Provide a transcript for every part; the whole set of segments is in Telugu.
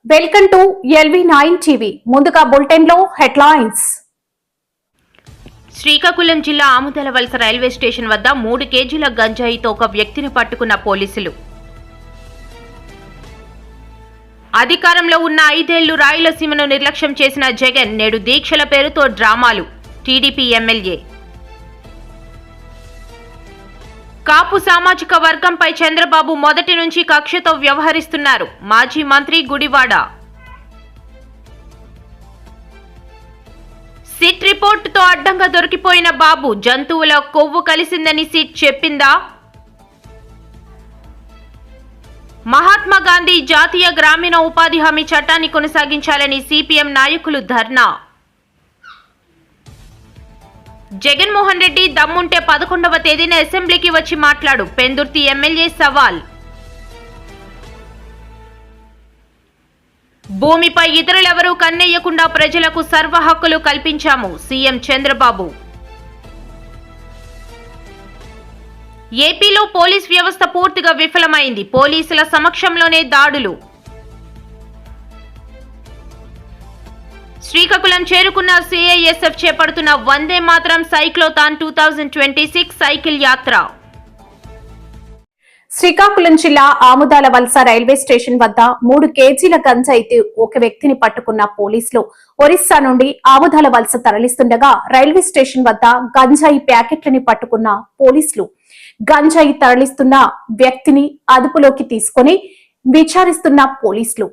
Welcome to LV9 TV. ముందుగా బులెటిన్ లో హెడ్లైన్స్. శ్రీకాకుళం జిల్లా ఆముదాల వలస రైల్వే స్టేషన్ వద్ద 3 కేజీల గంజాయితో ఒక వ్యక్తిని పట్టుకున్న పోలీసులు. అధికారంలో ఉన్న 5 ఏళ్లు రాయలసీమను నిర్లక్ష్యం చేసిన జగన్ నేడు దీక్షల పేరుతో డ్రామాలు. TDP MLA. కాపు సామాజిక వర్గంపై చంద్రబాబు మొదటి నుంచి కక్షతో వ్యవహరిస్తున్నారు. మాజీ మంత్రి గుడివాడ. సిట్ రిపోర్టుతో అడ్డంగా దొరికిపోయిన బాబు. జంతువుల కొవ్వు కలిసిందని సిట్ చెప్పిందా? మహాత్మా గాంధీ జాతీయ గ్రామీణ ఉపాధి హామీ చట్టాన్ని కొనసాగించాలని సిపిఎం నాయకులు ధర్నా. జగన్మోహన్ రెడ్డి దమ్ముంటే 11వ తేదీన అసెంబ్లీకి వచ్చి మాట్లాడు. పెందుర్తి ఎమ్మెల్యే సవాల్. భూమిపై ఇతరులెవరూ కన్నెయ్యకుండా ప్రజలకు సర్వ హక్కులు కల్పించాము. సీఎం చంద్రబాబు. ఏపీలో పోలీస్ వ్యవస్థ పూర్తిగా విఫలమైంది. పోలీసుల సమక్షంలోనే దాడులు. శ్రీకాకుళం చేరుకున్న సిఐఎస్ఎఫ్ చేపడుతున్న వందే మాతరం సైక్లోథాన్ 2026 సైకిల్ యాత్ర. శ్రీకాకుళం జిల్లా ఆముదాల వలస రైల్వే స్టేషన్ వద్ద 3 కేజీల గంజాయితో ఒక వ్యక్తిని పట్టుకున్న పోలీసులు ఒరిస్సా నుండి ఆముదాల వలస తరలిస్తుండగా రైల్వే స్టేషన్ వద్ద గంజాయి ప్యాకెట్లని పట్టుకున్న పోలీసులు గంజాయి తరలిస్తున్న వ్యక్తిని అదుపులోకి తీసుకుని విచారిస్తున్న పోలీసులు.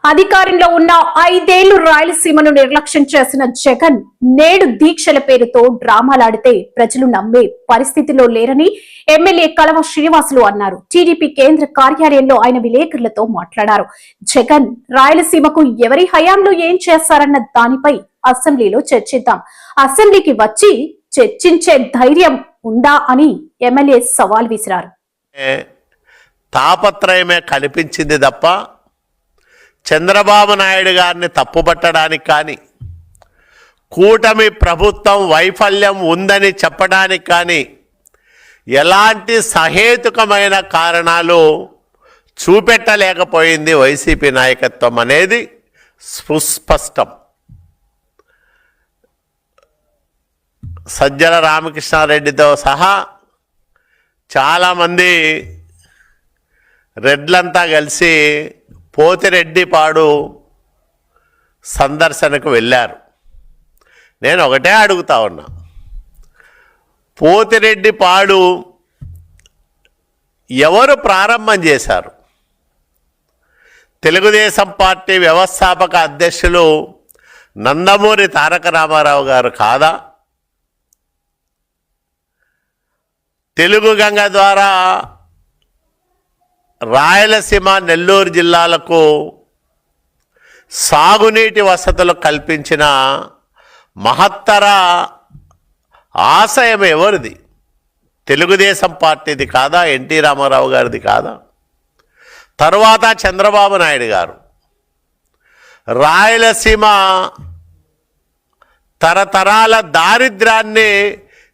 అధికారంలో ఉన్న 5 ఏళ్లు రాయలసీమను నిర్లక్ష్యం చేసిన జగన్ నేడు దీక్షల పేరుతో డ్రామాలాడితే ప్రజలు నమ్మే పరిస్థితిలో లేరని ఎమ్మెల్యే కళవ శ్రీనివాసులు అన్నారు. టీడీపీ కేంద్ర కార్యాలయంలో ఆయన విలేకరులతో మాట్లాడారు. జగన్ రాయలసీమకు ఎవరి హయాంలో ఏం చేస్తారన్న దానిపై అసెంబ్లీలో చర్చిద్దాం. అసెంబ్లీకి వచ్చి చర్చించే ధైర్యం ఉందా అని ఎమ్మెల్యే సవాల్ విసిరారు. తాపత్రయమే కనిపించింది తప్ప చంద్రబాబు నాయుడు గారిని తప్పుపట్టడానికి కానీ కూటమి ప్రభుత్వం వైఫల్యం ఉందని చెప్పడానికి కానీ ఎలాంటి సహేతుకమైన కారణాలు చూపెట్టలేకపోయింది వైసీపీ నాయకత్వం అనేది సుస్పష్టం. సజ్జల రామకృష్ణారెడ్డితో సహా చాలామంది రెడ్లంతా కలిసి పోతిరెడ్డిపాడు సందర్శనకు వెళ్ళారు. నేను ఒకటే అడుగుతా ఉన్నా, పోతిరెడ్డిపాడు ఎవరు ప్రారంభం చేశారు? తెలుగుదేశం పార్టీ వ్యవస్థాపక అధ్యక్షులు నందమూరి తారక రామారావు గారు కాదా? తెలుగు గంగ ద్వారా రాయలసీమ నెల్లూరు జిల్లాలకు సాగునీటి వసతులు కల్పించిన మహత్తర ఆశయం ఎవరిది? తెలుగుదేశం పార్టీది కాదా? ఎన్టీ రామారావు గారిది కాదా? తరువాత చంద్రబాబు నాయుడు గారు రాయలసీమ తరతరాల దారిద్ర్యాన్ని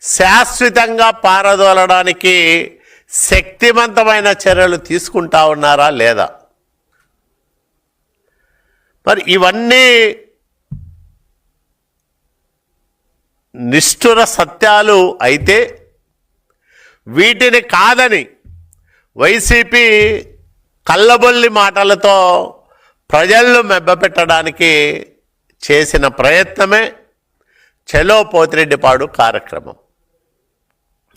శాశ్వతంగా పారదోలడానికి శక్తివంతమైన చర్యలు తీసుకుంటా ఉన్నారా లేదా? మరి ఇవన్నీ నిష్ఠుర సత్యాలు అయితే వీటిని కాదని వైసీపీ కల్లబొల్లి మాటలతో ప్రజలను మెబ్బపెట్టడానికి చేసిన ప్రయత్నమే చలో పోతిరెడ్డిపాడు కార్యక్రమం.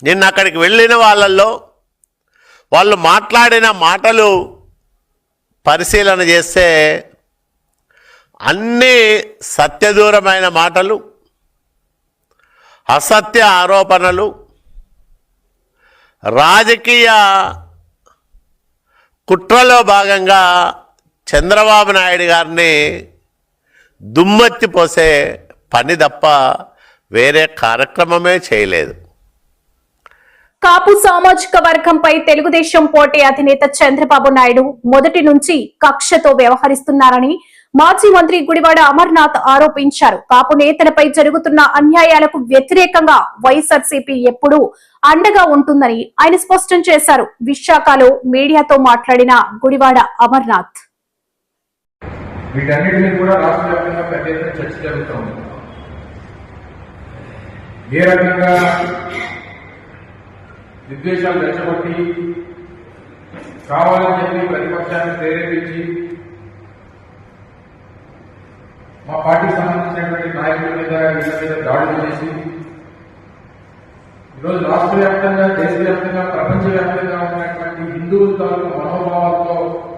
నిన్న అక్కడికి వెళ్ళిన వాళ్ళల్లో వాళ్ళు మాట్లాడిన మాటలు పరిశీలన చేస్తే అన్నీ సత్యదూరమైన మాటలు, అసత్య ఆరోపణలు, రాజకీయ కుట్రలో భాగంగా చంద్రబాబు నాయుడు గారిని దుమ్మెత్తి పోసే పని తప్ప వేరే కార్యక్రమమే చేయలేదు. కాపు సామాజిక వర్గంపై తెలుగుదేశం పార్టీ అధినేత చంద్రబాబు నాయుడు మొదటి నుంచి కక్షతో వ్యవహరిస్తున్నారని మాజీ మంత్రి గుడివాడ అమర్నాథ్ ఆరోపించారు. కాపు నేతలపై జరుగుతున్న అన్యాయాలకు వ్యతిరేకంగా వైఎస్ఆర్సీపీ ఎప్పుడూ అండగా ఉంటుందని ఆయన స్పష్టం చేశారు. విశాఖలో మీడియాతో మాట్లాడిన గుడివాడ అమర్నాథ్ వీటన్నిటినీ కూడా రాష్ట్ర వ్యాప్తంగా పెద్ద ఎత్తున చర్చ జరుగుతోంది. ఏ రకంగా విద్వేషాలు రెచ్చగొట్టి కావాలని చెప్పి ప్రతిపక్షాన్ని ప్రేరేపించి మా పార్టీకి సంబంధించినటువంటి నాయకుల మీద వీళ్ళ మీద దాడులు చేసి ఈరోజు రాష్ట్ర వ్యాప్తంగా, దేశవ్యాప్తంగా, ప్రపంచవ్యాప్తంగా ఉన్నటువంటి హిందువుల తాలూకు మనోభావాలతో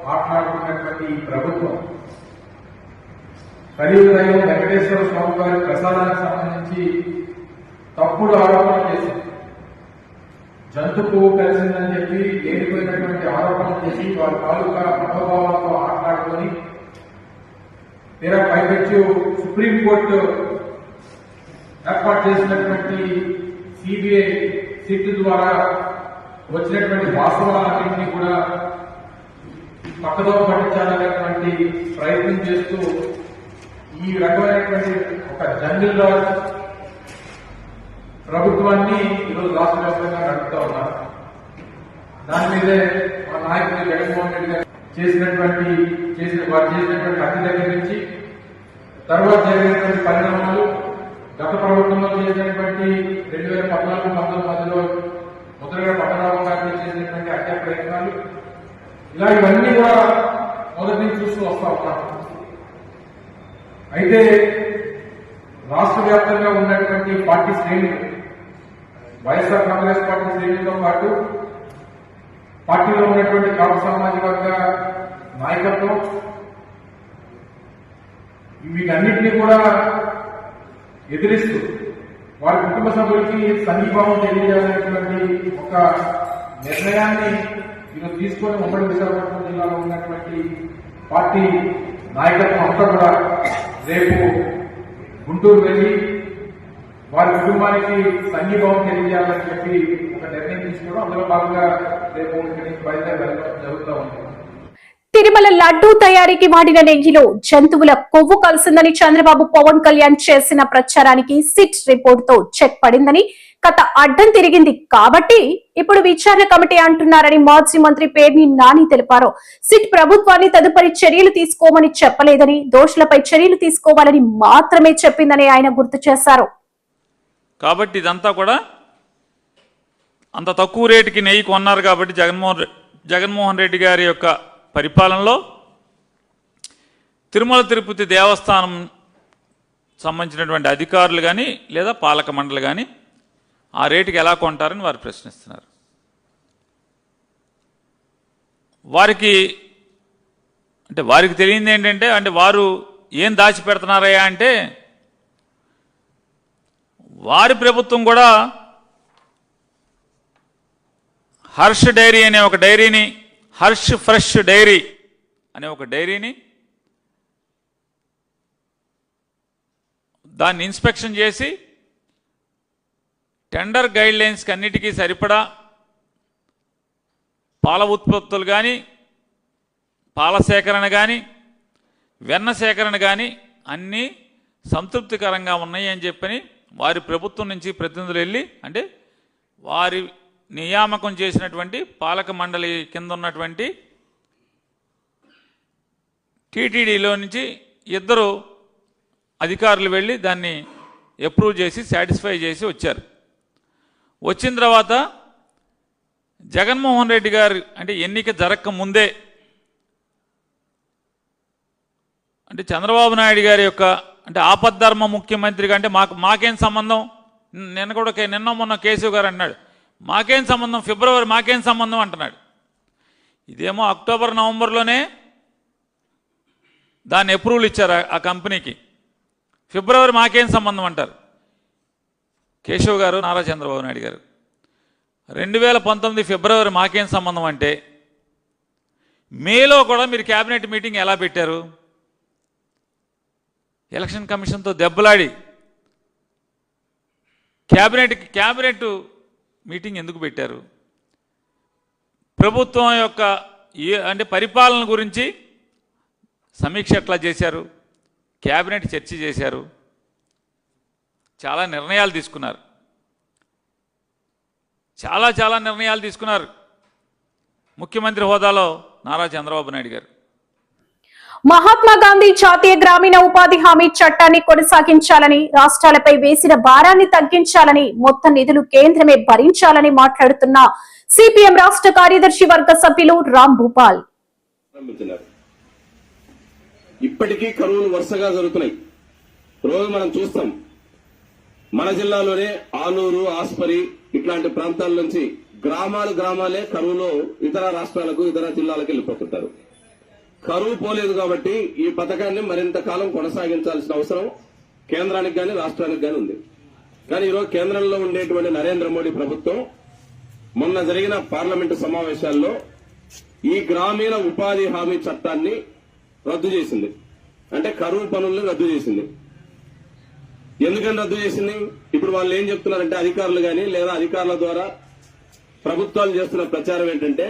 మాట్లాడుతున్నటువంటి ఈ ప్రభుత్వం కలియుగదైవం వెంకటేశ్వర స్వామి వారి ప్రసాదానికి సంబంధించి తప్పుడు ఆరోపణలు చేసింది. జంతు పువ్వు కలిసిందని చెప్పి లేనిపోయినటువంటి ఆరోపణలు చేసి వారి తాలూకా మనోభావాలతో మాట్లాడుకొని తీరా పైపెచ్చు సుప్రీంకోర్టు ఏర్పాటు చేసినటువంటి సిబిఐ సిట్ ద్వారా వచ్చినటువంటి వాస్తవాలన్నింటినీ కూడా పక్కదో పట్టించాలనేటువంటి ప్రయత్నం చేస్తూ ఈ రకమైనటువంటి ఒక జంగిల్ రాజ్ ప్రభుత్వాన్ని ఈరోజు రాష్ట్ర వ్యాప్తంగా నడుపుతా ఉన్నారు. దాని మీదే మా నాయకుడు జగన్మోహన్ రెడ్డి గారు చేసినటువంటి హత్య దగ్గర నుంచి తర్వాత జరిగినటువంటి పరిణామాలు, గత ప్రభుత్వంలో చేసినటువంటి 2014-19 మధ్యలో ముద్రగడ పట్టణరావు గారిని చేసినటువంటి హత్య ప్రయత్నాలు, ఇలా ఇవన్నీ కూడా మొదటి నుంచి చూస్తూ వస్తా ఉన్నాం. అయితే రాష్ట్ర వ్యాప్తంగా ఉన్నటువంటి పార్టీ శ్రేణులు, వైఎస్ఆర్ కాంగ్రెస్ పార్టీ శ్రేణులతో పాటు పార్టీలో ఉన్నటువంటి కాపు సామాజిక వర్గ నాయకత్వం వీటన్నిటినీ కూడా ఎదిరిస్తూ వారి కుటుంబ సభ్యులకి సంఘీభావం తెలియజేయాలనేటువంటి ఒక నిర్ణయాన్ని ఈరోజు తీసుకొని ఉమ్మడి విశాఖపట్నం జిల్లాలో ఉన్నటువంటి పార్టీ నాయకత్వం అంతా కూడా రేపు గుంటూరు వెళ్లి వారి కుటుంబానికి సంఘీభావం తెలియజేయాలని చెప్పి ఒక నిర్ణయం తీసుకోవడం, అందులో భాగంగా రేపు ఇక్కడి నుంచి బయలుదేరి వెళ్ళడం జరుగుతూ ఉంది. తిరుమల లడ్డూ తయారీకి వాడిన నెయ్యిలో జంతువుల కొవ్వు కలిసిందని చంద్రబాబు పవన్ కళ్యాణ్ చేసిన ప్రచారానికి సిట్ రిపోర్ట్ తో చెక్ పడిందని, కథ అడ్డం తిరిగింది కాబట్టి ఇప్పుడు విచారణ కమిటీ అంటున్నారని మాజీ మంత్రి పేర్ని నాని తెలిపారు. సిట్ ప్రభుత్వాన్ని తదుపరి చర్యలు తీసుకోమని చెప్పలేదని, దోషులపై చర్యలు తీసుకోవాలని మాత్రమే చెప్పిందని ఆయన గుర్తు చేశారు. కాబట్టి ఇదంతా కూడా అంత తక్కువ రేటుకి నెయ్యి కొన్నారు కాబట్టి జగన్మోహన్ రెడ్డి గారి యొక్క పరిపాలనలో తిరుమల తిరుపతి దేవస్థానం సంబంధించినటువంటి అధికారులు కానీ లేదా పాలక మండలి కానీ ఆ రేటుకి ఎలా కొంటారని వారు ప్రశ్నిస్తున్నారు. వారికి తెలియంది ఏంటంటే, వారు ఏం దాచిపెడుతున్నారయ్యా అంటే, వారి ప్రభుత్వం కూడా హర్ష్ డైరీ అనే ఒక డైరీని, హర్ష్ ఫ్రెష్ డైరీ అనే ఒక డైరీని దాన్ని ఇన్స్పెక్షన్ చేసి టెండర్ గైడ్ లైన్స్కి అన్నిటికీ సరిపడా పాల ఉత్పత్తులు కానీ, పాల సేకరణ కానీ, వెన్న సేకరణ కానీ అన్నీ సంతృప్తికరంగా ఉన్నాయి అని చెప్పని వారి ప్రభుత్వం నుంచి ప్రతినిధులు వెళ్ళి, అంటే వారి నియామకం చేసినటువంటి పాలక మండలి కింద ఉన్నటువంటి టీటీడీలో నుంచి ఇద్దరు అధికారులు వెళ్ళి దాన్ని అప్రూవ్ చేసి సాటిస్ఫై చేసి వచ్చారు. వచ్చిన తర్వాత జగన్మోహన్ రెడ్డి గారు అంటే ఎన్నిక జరగక ముందే అంటే చంద్రబాబు నాయుడు గారి యొక్క అంటే ఆపద్ధర్మ ముఖ్యమంత్రిగా అంటే మాకేం సంబంధం, నిన్న మొన్న కేశవ్ గారు అన్నాడు మాకేం సంబంధం, ఫిబ్రవరి మాకేం సంబంధం అంటున్నాడు. ఇదేమో అక్టోబర్ నవంబర్లోనే దాన్ని అప్రూవల్ ఇచ్చారు ఆ కంపెనీకి, ఫిబ్రవరి మాకేం సంబంధం అంటారు కేశవ్ గారు, నారా చంద్రబాబు నాయుడు గారు. 2019 ఫిబ్రవరి మాకేం సంబంధం అంటే మేలో కూడా మీరు క్యాబినెట్ మీటింగ్ ఎలా పెట్టారు? ఎలక్షన్ కమిషన్తో దెబ్బలాడి క్యాబినెట్ మీటింగ్ ఎందుకు పెట్టారు? ప్రభుత్వం యొక్క అంటే పరిపాలన గురించి సమీక్ష ఎట్లా చేశారు? క్యాబినెట్ చర్చ చేశారు, చాలా నిర్ణయాలు తీసుకున్నారు, చాలా నిర్ణయాలు తీసుకున్నారు ముఖ్యమంత్రి హోదాలో నారా చంద్రబాబు నాయుడు గారు. మహాత్మా గాంధీ జాతీయ గ్రామీణ ఉపాధి హామీ చట్టాన్ని కొనసాగించాలని, రాష్ట్రాలపై వేసిన భారాన్ని తగ్గించాలని, మొత్తం నిధులు కేంద్రమే భరించాలని మాట్లాడుతున్న సిపిఎం రాష్ట్ర కార్యదర్శి వర్గ సభ్యులు రామ్ భూపాల్. ఇప్పటికీ కరువులు వరుసగా జరుగుతున్నాయి. రోజు మనం చూస్తాం. మన జిల్లాలోనే ఆలూరు, ఆస్పరి ఇట్లాంటి ప్రాంతాల నుంచి గ్రామాలే కరువులో ఇతర రాష్ట్రాలకు, ఇతర జిల్లాలకు వెళ్ళిపోతుంటారు. కరువు పోలేదు కాబట్టి ఈ పథకాన్ని మరింత కాలం కొనసాగించాల్సిన అవసరం కేంద్రానికి గాని రాష్ట్రానికి గాని ఉంది. కానీ ఈరోజు కేంద్రంలో ఉండేటువంటి నరేంద్ర మోడీ ప్రభుత్వం మొన్న జరిగిన పార్లమెంటు సమావేశాల్లో ఈ గ్రామీణ ఉపాధి హామీ చట్టాన్ని రద్దు చేసింది. అంటే కరువు పనులను రద్దు చేసింది. ఎందుకని రద్దు చేసింది? ఇప్పుడు వాళ్ళు ఏం చెప్తున్నారంటే అధికారులు గాని లేదా అధికారుల ద్వారా ప్రభుత్వాలు చేస్తున్న ప్రచారం ఏంటంటే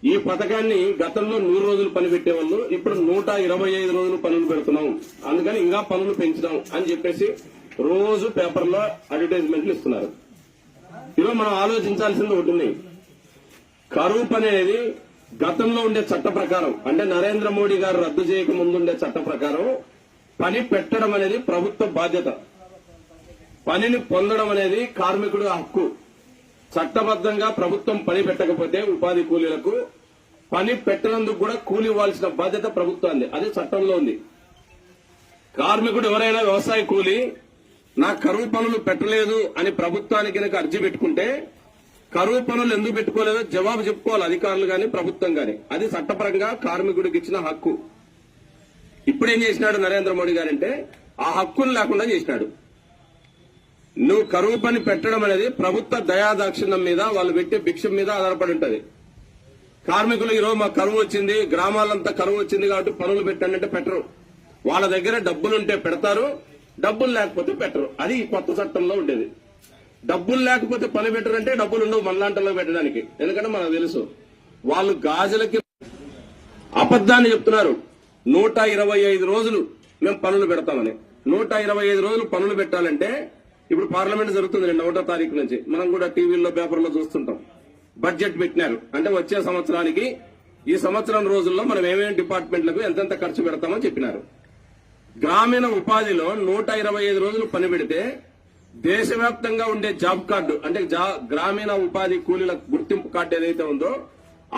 ఈ పథకాన్ని గతంలో 100 రోజులు పని పెట్టేవాళ్ళు ఇప్పుడు 125 రోజులు పనులు పెడుతున్నాం, అందుకని ఇంకా పనులు పెంచుదాం అని చెప్పేసి రోజు పేపర్లో అడ్వర్టైజ్మెంట్లు ఇస్తున్నారు. ఈరోజు మనం ఆలోచించాల్సింది ఒకటి ఉంది. కరువు పని అనేది గతంలో ఉండే చట్ట ప్రకారం అంటే నరేంద్ర మోడీ గారు రద్దు చేయక ముందుండే చట్ట ప్రకారం పని పెట్టడం అనేది ప్రభుత్వ బాధ్యత. పనిని పొందడం అనేది కార్మికుడు హక్కు. చట్టబద్దంగా ప్రభుత్వం పని పెట్టకపోతే ఉపాధి కూలీలకు పని పెట్టనందుకు కూడా కూలి ఇవ్వాల్సిన బాధ్యత ప్రభుత్వాన్ని, అది చట్టంలో ఉంది. కార్మికుడు ఎవరైనా వ్యవసాయ కూలి నాకు కరువు పనులు పెట్టలేదు అని ప్రభుత్వానికి కనుక అర్జీ పెట్టుకుంటే కరువు పనులు ఎందుకు పెట్టుకోలేదో జవాబు చెప్పుకోవాలి అధికారులు గాని ప్రభుత్వం గాని. అది చట్టపరంగా కార్మికుడికి ఇచ్చిన హక్కు. ఇప్పుడేం చేసినాడు నరేంద్ర మోడీ గారంటే ఆ హక్కును లేకుండా చేసినాడు. నువ్వు కరువు పని పెట్టడం అనేది ప్రభుత్వ దయాదాక్షిణ్యం మీద, వాళ్ళు పెట్టే భిక్షం మీద ఆధారపడి ఉంటది. కార్మికులు ఈరోజు మాకు కరువు వచ్చింది, గ్రామాలంతా కరువు వచ్చింది కాబట్టి పనులు పెట్టండి అంటే పెట్టరు. వాళ్ళ దగ్గర డబ్బులుంటే పెడతారు, డబ్బులు లేకపోతే పెట్టరు. అది ఈ కొత్త చట్టంలో ఉండేది. డబ్బులు లేకపోతే పని పెట్టరంటే డబ్బులు ఉండవు మనలాంటలో పెట్టడానికి. ఎందుకంటే మనకు తెలుసు వాళ్ళు గాజులకి అబద్దాన్ని చెప్తున్నారు. 125 రోజులు మేము పనులు పెడతామని. 125 రోజులు పనులు పెట్టాలంటే ఇప్పుడు పార్లమెంట్ జరుగుతుంది 1వ తారీఖు నుంచి. మనం కూడా టీవీల్లో పేపర్లో చూస్తుంటాం. బడ్జెట్ పెట్టినారు అంటే వచ్చే సంవత్సరానికి ఈ సంవత్సరం రోజుల్లో మనం ఏమేమి డిపార్ట్మెంట్లకు ఎంతెంత ఖర్చు పెడతామని చెప్పినారు. గ్రామీణ ఉపాధిలో 125 రోజులు పని పెడితే దేశవ్యాప్తంగా ఉండే జాబ్ కార్డు అంటే గ్రామీణ ఉపాధి కూలీల గుర్తింపు కార్డు ఏదైతే ఉందో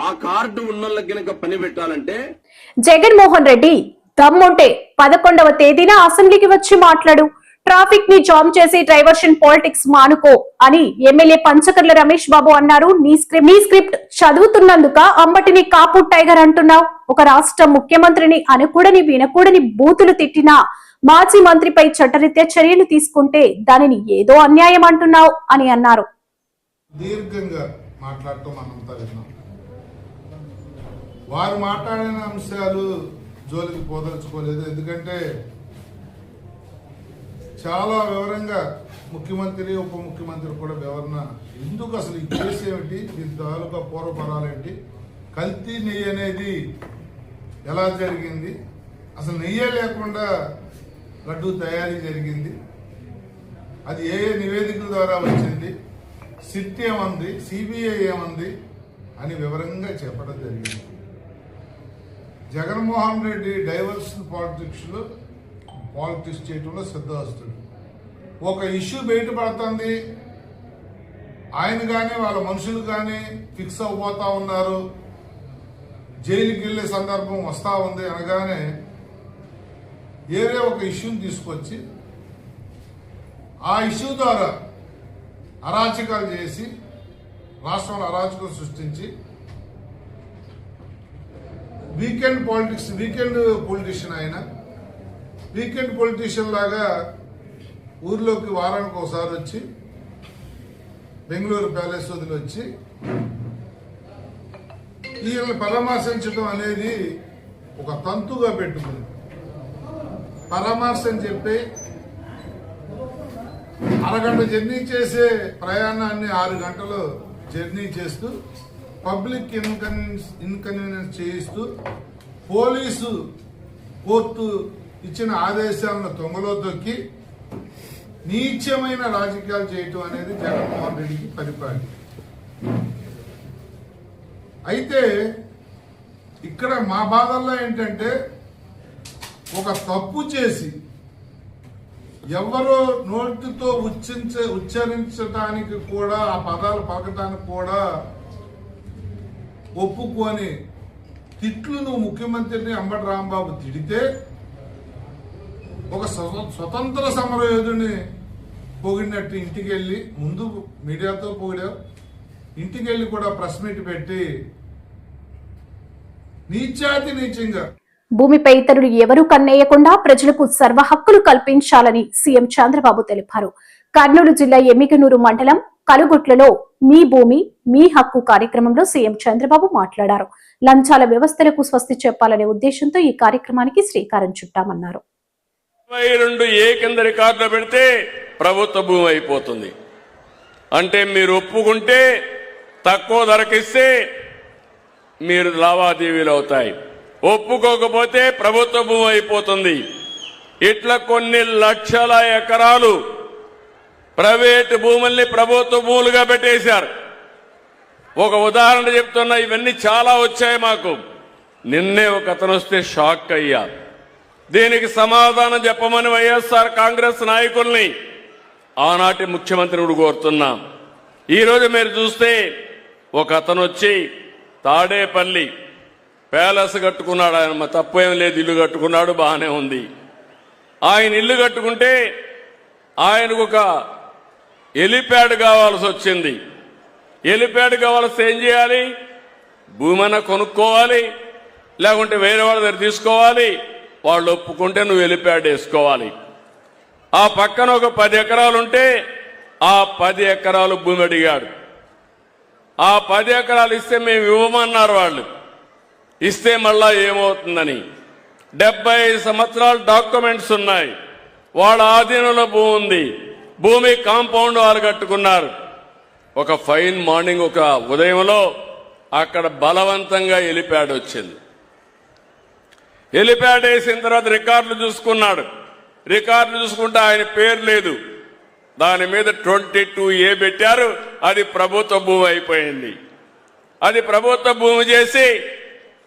ఆ కార్డు ఉన్నోళ్ళకి గనక పని పెట్టాలంటే జగన్మోహన్ రెడ్డి దమ్ముంటే 11వ తేదీన అసెంబ్లీకి వచ్చి మాట్లాడు, ట్రాఫిక్ ని జామ్ చేసి డైవర్షన్ పాలిటిక్స్ మానుకో అని ఎమ్మెల్యే పంచకర్ల రమేష్ బాబు అన్నారు. నీ స్క్రిప్ట్ చదువుతున్నందుక అంబటిని కాపు టైగర్ అంటున్నావు. ఒక రాష్ట్ర ముఖ్యమంత్రిని అనకూడని వినకూడని బూతులు తిట్టిన మాజీ మంత్రిపై చట్టరీత్యా చర్యలు తీసుకుంటే దానిని ఏదో అన్యాయం అంటున్నావు అని అన్నారు. దీర్ఘంగా మాట్లాడటం మనంతా విన్నాం. వారు మాట్లాడిన అంశాలు జోలికి పోదలుచుకోలేదు. ఎందుకంటే చాలా వివరంగా ముఖ్యమంత్రి, ఉప ముఖ్యమంత్రి కూడా వివరణ ఎందుకు అసలు ఈ కేసు ఏమిటి, దీని తాలూకా పూర్వపరాలేంటి, కల్తీ నెయ్యి అనేది ఎలా జరిగింది, అసలు నెయ్యే లేకుండా లడ్డూ తయారీ జరిగింది, అది ఏ ఏ నివేదికల ద్వారా వచ్చింది, సిట్ ఏమంది, సిబిఐ ఏమంది అని వివరంగా చెప్పడం జరిగింది. జగన్మోహన్ రెడ్డి డైవర్షన్ పాలిటిక్స్ చేయడంలో సిద్ధహస్తుడు. ఒక ఇష్యూ బయటపడుతుంది, ఆయన కానీ వాళ్ళ మనుషులు కానీ ఫిక్స్ అవబోతా ఉన్నారు, జైలుకి వెళ్లే సందర్భం వస్తా ఉంది అనగానే ఏరే ఒక ఇష్యూని తీసుకొచ్చి ఆ ఇష్యూ ద్వారా అరాచకాలు చేసి రాష్ట్రంలో అరాచకం సృష్టించి వీకెండ్ పొలిటీషియన్ ఆయన వీకెండ్ పొలిటీషియన్ లాగా ఊర్లోకి వారానికి ఒకసారి వచ్చి బెంగళూరు ప్యాలెస్ వదిలి వచ్చి వీళ్ళని పరామర్శించడం అనేది ఒక తంతుగా పెట్టుకుంది. పరామర్శ అని చెప్పి అరగంట జర్నీ చేసే ప్రయాణాన్ని 6 గంటలు జర్నీ చేస్తూ పబ్లిక్ ఇన్కన్వీనియన్స్ చేయిస్తూ పోలీసు కోర్టు ఇచ్చిన ఆదేశాలను తొంగలో తొక్కి నీచమైన రాజకీయాలు చేయటం అనేది జగన్మోహన్ రెడ్డికి పరిపాటి. అయితే ఇక్కడ మా బాధల్లో ఏంటంటే ఒక తప్పు చేసి ఎవరో నోటితో ఉచ్చరించడానికి కూడా ఆ పదాలు పలకటానికి కూడా ఒప్పుకొని తిట్లు నువ్వు ముఖ్యమంత్రిని అంబటి రాంబాబు తిడితే ఒక స్వతంత్ర సమరయోధుని పొగిడినట్టు ఇంటికి వెళ్ళి ముందు మీడియాతో పొగిడావు, ఇంటికి వెళ్ళి కూడా ప్రెస్ మీట్ పెట్టి నీచంగా భూమిపై ఇతరులు ఎవరూ కన్నేయకుండా ప్రజలకు సర్వ హక్కులు కల్పించాలని సీఎం చంద్రబాబు తెలిపారు. కర్నూలు జిల్లా ఎమ్మిగనూరు మండలం కలుగుట్లలో మీ భూమి మీ హక్కు కార్యక్రమంలో సీఎం చంద్రబాబు మాట్లాడారు. లంచాల వ్యవస్థలకు స్వస్తి చెప్పాలనే ఉద్దేశంతో ఈ కార్యక్రమానికి శ్రీకారం చుట్టామన్నారు. 22A కింద రికార్డులో పెడితే ప్రభుత్వ భూమి అయిపోతుంది. అంటే మీరు ఒప్పుకుంటే తక్కువ ధరకిస్తే మీరు లావాదేవీలు అవుతాయి, ఒప్పుకోకపోతే ప్రభుత్వ భూమి అయిపోతుంది. ఇట్లా కొన్ని లక్షల ఎకరాలు ప్రైవేటు భూముల్ని ప్రభుత్వ భూములుగా పెట్టేశారు. ఒక ఉదాహరణ చెప్తున్నా, ఇవన్నీ చాలా వచ్చాయి మాకు. నిన్నే ఒక అతను వస్తే షాక్ అయ్యా. దీనికి సమాధానం చెప్పమని వైఎస్ఆర్ కాంగ్రెస్ నాయకుల్ని ఆనాటి ముఖ్యమంత్రిని కోరుతున్నా. ఈరోజు మీరు చూస్తే ఒక అతను వచ్చి తాడేపల్లి ప్యాలెస్ కట్టుకున్నాడు. ఆయన తప్పు ఏం లేదు, ఇల్లు కట్టుకున్నాడు, బాగానే ఉంది. ఆయన ఇల్లు కట్టుకుంటే ఆయనకు ఒక హెలిప్యాడ్ కావాల్సి వచ్చింది. హెలిప్యాడ్ కావాల్సి ఏం చేయాలి? భూమైనా కొనుక్కోవాలి, లేకుంటే వేరే వాళ్ళ దగ్గర తీసుకోవాలి. వాళ్ళు ఒప్పుకుంటే నువ్వు హెలిప్యాడ్ వేసుకోవాలి. ఆ పక్కన ఒక 10 ఎకరాలు ఉంటే ఆ 10 ఎకరాలు భూమి అడిగాడు. ఆ 10 ఎకరాలు ఇస్తే మేము ఇవ్వమన్నారు. వాళ్ళు ఇస్తే మళ్ళా ఏమవుతుందని 75 సంవత్సరాలు డాక్యుమెంట్స్ ఉన్నాయి. వాళ్ళ ఆధీనంలో భూమి ఉంది. భూమి కాంపౌండ్ వాళ్ళు కట్టుకున్నారు. ఒక ఫైన్ మార్నింగ్ ఒక ఉదయంలో అక్కడ బలవంతంగా హెలిప్యాడ్ వచ్చింది. హెలిప్యాడ్ వేసిన తర్వాత రికార్డులు చూసుకున్నాడు. రికార్డులు చూసుకుంటే ఆయన పేరు లేదు, దాని మీద 22A పెట్టారు. అది ప్రభుత్వ భూమి అయిపోయింది. అది ప్రభుత్వ భూమి చేసి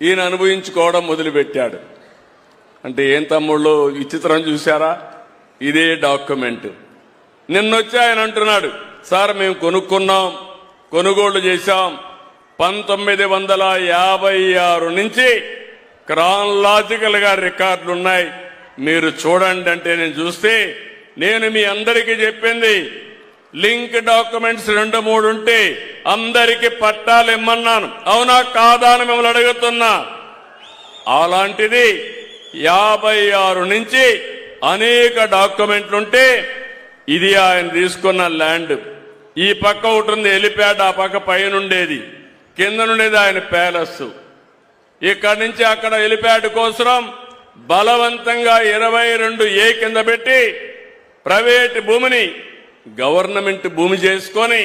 ఈయన అనుభవించుకోవడం మొదలుపెట్టాడు. అంటే ఏం తమ్ముళ్ళు ఈ చిత్రం చూశారా? ఇదే డాక్యుమెంట్. నిన్నొచ్చి ఆయన అంటున్నాడు, సార్ మేము కొనుక్కున్నాం, కొనుగోళ్లు చేశాం, 1956 నుంచి క్రానలాజికల్ గా రికార్డులు ఉన్నాయి, మీరు చూడండి అంటే నేను చూస్తే నేను మీ అందరికీ చెప్పింది లింక్ డాక్యుమెంట్స్ 2-3 ఉంటే అందరికీ పట్టాలు ఇమ్మన్నాను. అవునా కాదా అని మిమ్మల్ని అడుగుతున్నా. అలాంటిది 56 నుంచి అనేక డాక్యుమెంట్లుంటే ఇది ఆయన తీసుకున్న ల్యాండ్. ఈ పక్క ఒకటి ఉంది హెలిప్యాడ్, ఆ పక్క పైన ఉండేది, కింద నుండేది ఆయన ప్యాలెస్. ఇక్కడి నుంచి అక్కడ హెలిప్యాడ్ కోసం బలవంతంగా 22A కింద పెట్టి ప్రైవేట్ భూమిని గవర్నమెంట్ భూమి చేసుకొని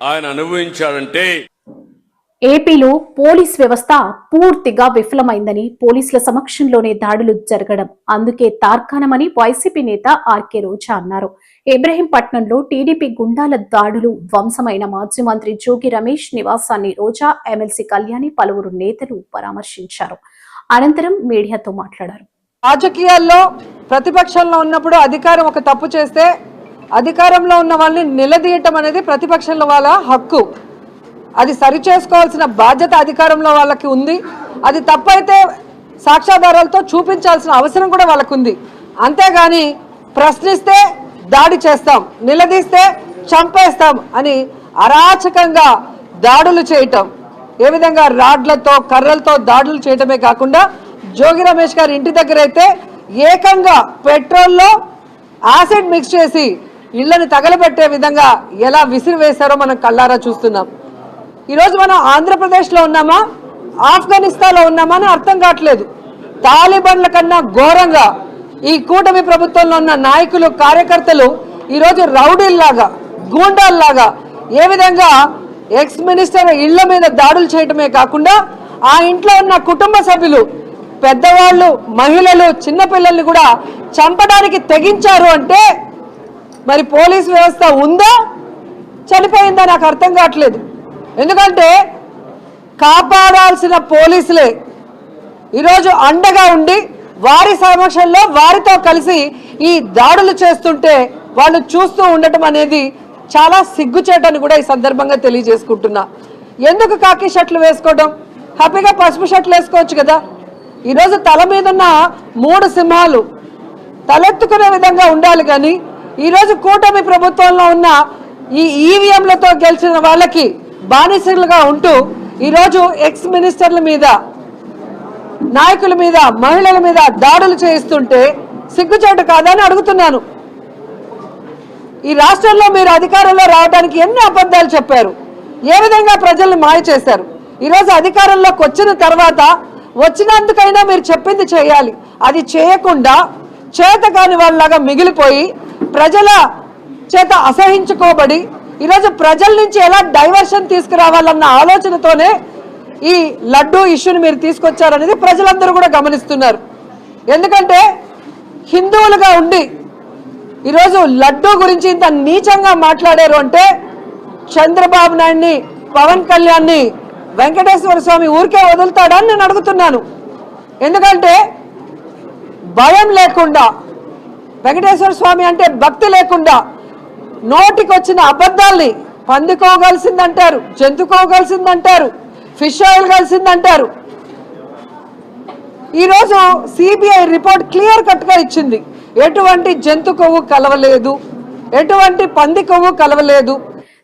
ఆయన అనుభవించాడంటే ఏపీలో పోలీస్ వ్యవస్థ పూర్తిగా విఫలమైందని పోలీసుల సమక్షంలోనే దాడులు జరగడం అందుకే తార్కాణమని వైసీపీ నేత ఆర్కే రోజా అన్నారు. ఇబ్రహీంపట్నంలో టీడీపీ గుండాల దాడులు ధ్వంసమైన మాజీ మంత్రి జోగి రమేష్ నివాసాన్ని రోజా, ఎమ్మెల్సీ కళ్యాణి, పలువురు నేతలు పరామర్శించారు. అనంతరం మీడియాతో మాట్లాడారు. రాజకీయాల్లో ప్రతిపక్షంలో ఉన్నప్పుడు అధికారం ఒక తప్పు చేస్తే అధికారంలో ఉన్న వాళ్ళని నిలదీయటం అనేది ప్రతిపక్షంలో వాళ్ళ హక్కు. అది సరిచేసుకోవాల్సిన బాధ్యత అధికారంలో వాళ్ళకి ఉంది. అది తప్పైతే సాక్ష్యాధారాలతో చూపించాల్సిన అవసరం కూడా వాళ్ళకు ఉంది. అంతేగాని ప్రశ్నిస్తే దాడి చేస్తాం, నిలదీస్తే చంపేస్తాం అని అరాచకంగా దాడులు చేయటం, ఏ విధంగా రాడ్లతో కర్రలతో దాడులు చేయటమే కాకుండా జోగి రమేష్ గారి ఇంటి దగ్గర అయితే ఏకంగా పెట్రోల్లో యాసిడ్ మిక్స్ చేసి ఇళ్లను తగలబెట్టే విధంగా ఎలా విసిరివేశారో మనం కళ్ళారా చూస్తున్నాం. ఈరోజు మనం ఆంధ్రప్రదేశ్లో ఉన్నామా, ఆఫ్ఘనిస్తాన్లో ఉన్నామా అని అర్థం కావట్లేదు. తాలిబాన్ల కన్నా ఘోరంగా ఈ కూటమి ప్రభుత్వంలో ఉన్న నాయకులు, కార్యకర్తలు ఈరోజు రౌడీల్లాగా, గూండాల్లాగా ఏ విధంగా ఎక్స్ మినిస్టర్ ఇళ్ల మీద దాడులు చేయటమే కాకుండా ఆ ఇంట్లో ఉన్న కుటుంబ సభ్యులు, పెద్దవాళ్ళు, మహిళలు, చిన్నపిల్లల్ని కూడా చంపడానికి తెగించారు అంటే మరి పోలీస్ వ్యవస్థ ఉందా, చనిపోయిందా నాకు అర్థం కావట్లేదు. ఎందుకంటే కాపాడాల్సిన పోలీసులే ఈరోజు అండగా ఉండి వారి సమక్షంలో వారితో కలిసి ఈ దాడులు చేస్తుంటే వాళ్ళు చూస్తూ ఉండటం అనేది చాలా సిగ్గుచేటని కూడా ఈ సందర్భంగా తెలియజేసుకుంటున్నా. ఎందుకు కాకి షర్ట్లు వేసుకోవడం, హ్యాపీగా పసుపు షర్ట్లు వేసుకోవచ్చు కదా. ఈరోజు తల మీద ఉన్న 3 సింహాలు తలెత్తుకునే విధంగా ఉండాలి. కానీ ఈరోజు కూటమి ప్రభుత్వంలో ఉన్న ఈ ఈవీఎంలతో గెలిచిన వాళ్ళకి బానిసలుగా ఉంటూ ఈరోజు ఎక్స్ మినిస్టర్ల మీద, నాయకుల మీద, మహిళల మీద దాడులు చేయిస్తుంటే సిగ్గుచేటు కాదని అడుగుతున్నాను. ఈ రాష్ట్రంలో మీరు అధికారంలో రావడానికి ఎన్ని అబద్ధాలు చెప్పారు, ఏ విధంగా ప్రజల్ని మాయ చేశారు. ఈరోజు అధికారంలోకి వచ్చిన తర్వాత వచ్చినందుకైనా మీరు చెప్పింది చేయాలి. అది చేయకుండా చేతకాని వాళ్ళలాగా మిగిలిపోయి ప్రజల చేత అసహించుకోబడి ఈరోజు ప్రజల నుంచి ఎలా డైవర్షన్ తీసుకురావాలన్న ఆలోచనతోనే ఈ లడ్డూ ఇష్యూని మీరు తీసుకొచ్చారనేది ప్రజలందరూ కూడా గమనిస్తున్నారు. ఎందుకంటే హిందువులుగా ఉండి ఈరోజు లడ్డూ గురించి ఇంత నీచంగా మాట్లాడారు అంటే చంద్రబాబు నాయుడిని, పవన్ కళ్యాణ్ని వెంకటేశ్వర స్వామి ఊరికే వదులుతాడా అని నేను అడుగుతున్నాను. ఎందుకంటే భయం లేకుండా, వెంకటేశ్వర స్వామి అంటే భక్తి లేకుండా నోటికొచ్చిన అబద్ధాల్ని పందికోగలిసిందంటారు, జంతుకోగలిసిందంటారు, ఫిష్ ఆయిల్ కలిసిందంటారు. ఈరోజు సిబిఐ రిపోర్ట్ క్లియర్ కట్గా ఇచ్చింది. ఎటువంటి జంతు కొవ్వు కలవలేదు, ఎటువంటి పంది కొవ్వు కలవలేదు.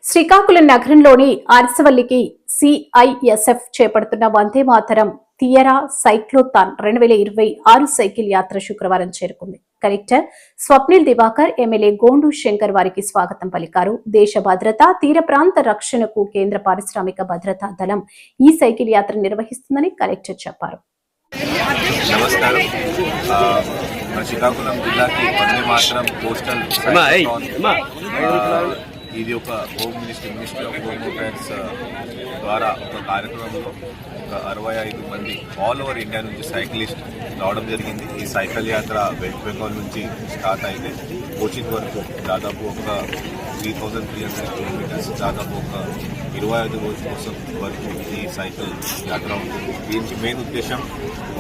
శ్రీకాకుళం నగరంలోని అరసవల్లికి సిఐఎస్ఎఫ్ చేపడుతున్న వందే మాతరం తియరా సైక్లోథాన్ 2026 సైకిల్ యాత్ర శుక్రవారం చేరుకుంది. కలెక్టర్ స్వప్నిల్ దివాకర్, ఎమ్మెల్యే గోండు శంకర్ వారికి స్వాగతం పలికారు. దేశ భద్రత, తీర ప్రాంత రక్షణకు కేంద్ర పారిశ్రామిక భద్రతా దళం ఈ సైకిల్ యాత్ర నిర్వహిస్తుందని కలెక్టర్ చెప్పారు. నమస్కారం. శ్రీకాకుళం జిల్లాకి వందే మాతరం పోస్టల్ ఇది ఒక మినిస్ట్రీ ఆఫ్ హోమ్ అఫైర్స్ ద్వారా ఒక కార్యక్రమంలో ఒక 65 మంది ఆల్ ఓవర్ ఇండియా నుంచి సైక్లిస్ట్ రావడం జరిగింది. ఈ సైకిల్ యాత్ర వెస్ట్ బెంగాల్ నుంచి స్టార్ట్ అయితే కోచిన్ వరకు దాదాపు ఒక 3300 కిలోమీటర్స్, దాదాపు ఒక 25 రోజుల కోసం వరకు ఈ సైకిల్ యాత్ర ఉంటుంది. దీనికి మెయిన్ ఉద్దేశం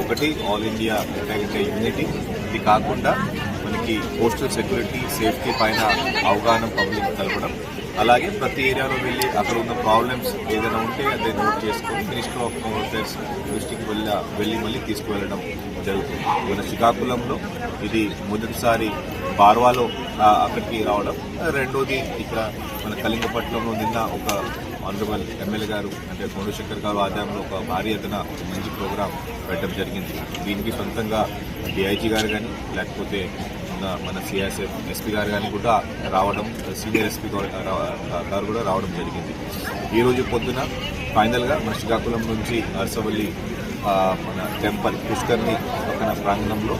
ఒకటి ఆల్ ఇండియా యూనిటీ. ఇది కాకుండా మనకి పోస్టల్ సెక్యూరిటీ, సేఫ్టీ పైన అవగాహన పబ్లిక్ కలపడం, అలాగే ప్రతి ఏరియాలో వెళ్ళి అక్కడ ఉన్న ప్రాబ్లమ్స్ ఏదైనా ఉంటే అది నోట్ చేసుకొని మినిస్టర్ ఆఫ్ హోమ్ అఫైర్స్ దృష్టికి వెళ్ళి మళ్ళీ తీసుకువెళ్ళడం జరుగుతుంది. మన శ్రీకాకుళంలో ఇది మొదటిసారి బార్వాలో అక్కడికి రావడం, రెండోది ఇక్కడ మన కళింగపట్నంలో నిన్న ఒక ఆనరబుల్ ఎమ్మెల్యే గారు అంటే గోండు శంకర్ గారు ఆధ్వర్యంలో ఒక భారీ ఎత్తున మంచి ప్రోగ్రాం పెట్టడం జరిగింది. దీనికి సొంతంగా డిఐజీ గారు కానీ లేకపోతే మన సిఐఎస్ఎఫ్ ఎస్పీ గారు కానీ కూడా రావడం, సీనియర్ ఎస్పీ గారు కూడా రావడం జరిగింది. ఈరోజు పొద్దున ఫైనల్గా మన శ్రీకాకుళం నుంచి అరసవల్లి మన టెంపుల్ పుష్కర్ని పక్కన ప్రాంగణంలో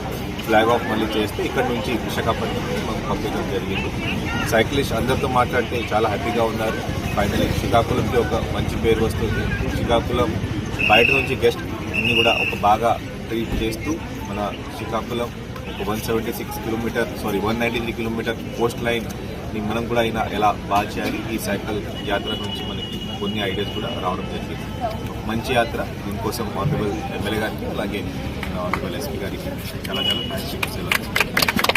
ఫ్లాగ్ ఆఫ్ మళ్ళీ చేస్తే ఇక్కడ నుంచి విశాఖపట్నం పంపించడం జరిగింది. సైక్లిస్ట్ అందరితో మాట్లాడితే చాలా హ్యాపీగా ఉన్నారు. ఫైనలీ శ్రీకాకుళంకి ఒక మంచి పేరు వస్తుంది. శ్రీకాకుళం బయట నుంచి గెస్ట్ ని కూడా ఒక బాగా ట్రీట్ చేస్తూ మన శ్రీకాకుళం ఒక 193 కిలోమీటర్ కోస్ట్ లైన్ని మనం కూడా అయినా ఎలా బాగా చేయాలి, ఈ సైకిల్ యాత్ర నుంచి మనకి కొన్ని ఐడియాస్ కూడా రావడం జరిగింది. మంచి యాత్ర, దీనికోసం ఆనరబుల్ ఎమ్మెల్యే గారికి అలాగే ఆనరబుల్ ఎస్పీ గారికి చాలా థ్యాంక్స్.